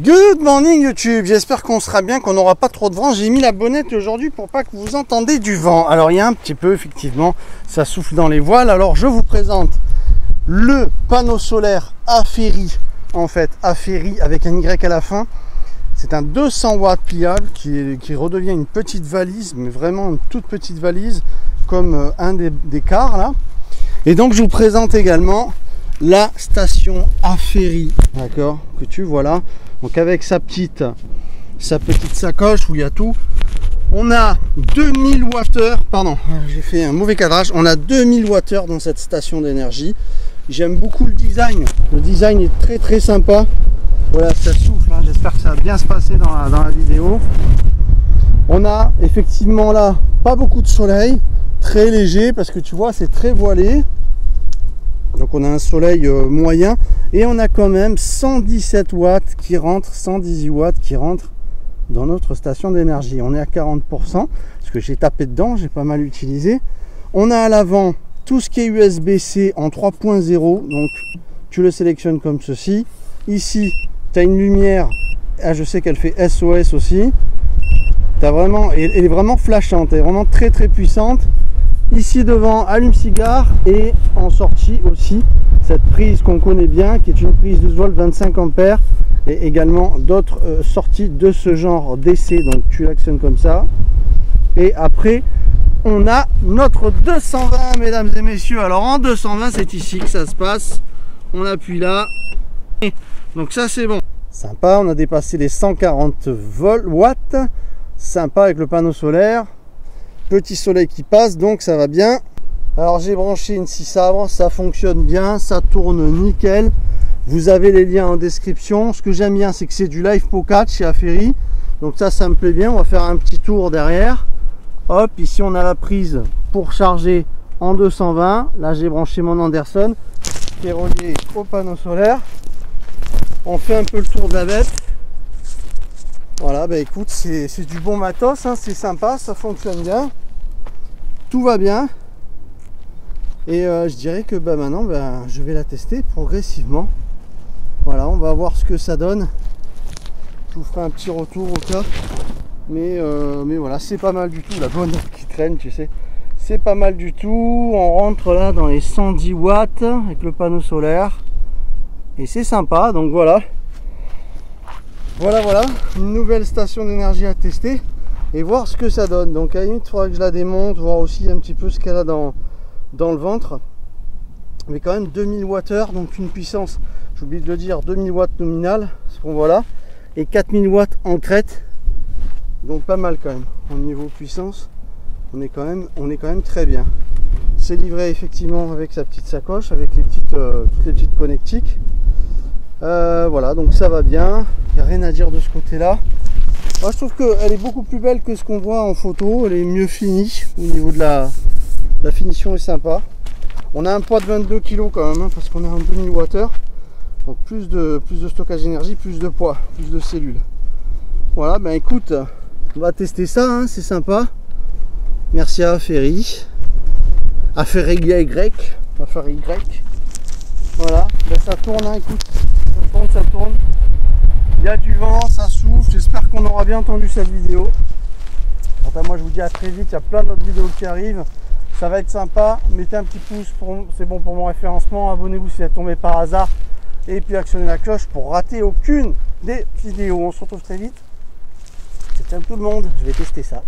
Good morning YouTube, j'espère qu'on sera bien, qu'on n'aura pas trop de vent. J'ai mis la bonnette aujourd'hui pour pas que vous entendez du vent. Alors il y a un petit peu, effectivement, ça souffle dans les voiles. Alors je vous présente le panneau solaire Aferi, en fait, Aferi avec un Y à la fin. C'est un 200 watts pliable qui redevient une petite valise, mais vraiment une toute petite valise, comme un des cars là. Et donc je vous présente également la station Aferi, d'accord, que tu vois là. Donc avec sa petite sacoche où il y a tout. On a 2000 Wh, pardon, j'ai fait un mauvais cadrage. On a 2000 Wh dans cette station d'énergie. J'aime beaucoup le design. Le design est très sympa. Voilà, ça souffle, hein. J'espère que ça va bien se passer dans la vidéo. On a effectivement là pas beaucoup de soleil, très léger parce que tu vois c'est très voilé. Donc on a un soleil moyen et on a quand même 117 watts qui rentrent, 118 watts qui rentrent dans notre station d'énergie. On est à 40% parce que j'ai tapé dedans, j'ai pas mal utilisé. On a à l'avant tout ce qui est USB-C en 3.0, donc tu le sélectionnes comme ceci. Ici tu as une lumière, je sais qu'elle fait SOS aussi. T'as vraiment, elle est vraiment flashante, elle est vraiment très puissante. Ici devant, allume-cigare, et en sortie aussi cette prise qu'on connaît bien qui est une prise 12 volts 25 ampères et également d'autres sorties de ce genre DC. Donc tu l'actionnes comme ça et après on a notre 220 mesdames et messieurs. Alors en 220 c'est ici que ça se passe, on appuie là, donc ça c'est bon, sympa. On a dépassé les 140 watts, sympa avec le panneau solaire. Petit soleil qui passe, donc ça va bien. Alors j'ai branché une scie sabre, ça fonctionne bien, ça tourne nickel. Vous avez les liens en description. Ce que j'aime bien, c'est que c'est du LivePo4 chez Aferi, donc ça me plaît bien. On va faire un petit tour derrière. Hop, ici on a la prise pour charger en 220. Là j'ai branché mon Anderson qui est relié au panneau solaire. On fait un peu le tour de la bête. Voilà, bah écoute, c'est du bon matos, hein, c'est sympa, ça fonctionne bien, tout va bien. Et je dirais que maintenant, je vais la tester progressivement. Voilà, on va voir ce que ça donne. Je vous ferai un petit retour au cas. Mais voilà, c'est pas mal du tout, la bonne qui traîne, tu sais. C'est pas mal du tout, on rentre là dans les 110 watts avec le panneau solaire. Et c'est sympa, donc voilà. Voilà, une nouvelle station d'énergie à tester et voir ce que ça donne. Donc à la limite, il faudra que je la démonte, voir aussi un petit peu ce qu'elle a dans le ventre. Mais quand même 2000 Wh, donc une puissance, j'ai oublié de le dire, 2000 watts nominal, ce qu'on voit là, et 4000 watts en crête. Donc pas mal quand même, au niveau puissance, on est quand même très bien. C'est livré effectivement avec sa petite sacoche, avec toutes les petites connectiques. Voilà, donc ça va bien, il n'y a rien à dire de ce côté là. Moi je trouve qu'elle est beaucoup plus belle que ce qu'on voit en photo, elle est mieux finie au niveau de la finition est sympa. On a un poids de 22 kg quand même, hein, parce qu'on est en 2000 Wh, donc plus de stockage d'énergie, plus de poids, plus de cellules. Voilà, ben écoute, on va tester ça, hein, c'est sympa. Merci à Aferi, Aferi Y. Voilà, ben ça tourne, hein, écoute. Ça tourne, il y a du vent, ça souffle. J'espère qu'on aura bien entendu cette vidéo. Quant à moi, je vous dis à très vite. Il y a plein d'autres vidéos qui arrivent, ça va être sympa. Mettez un petit pouce, c'est bon pour mon référencement. Abonnez-vous si vous êtes tombé par hasard et puis actionnez la cloche pour rater aucune des vidéos. On se retrouve très vite. Ciao tout le monde, je vais tester ça.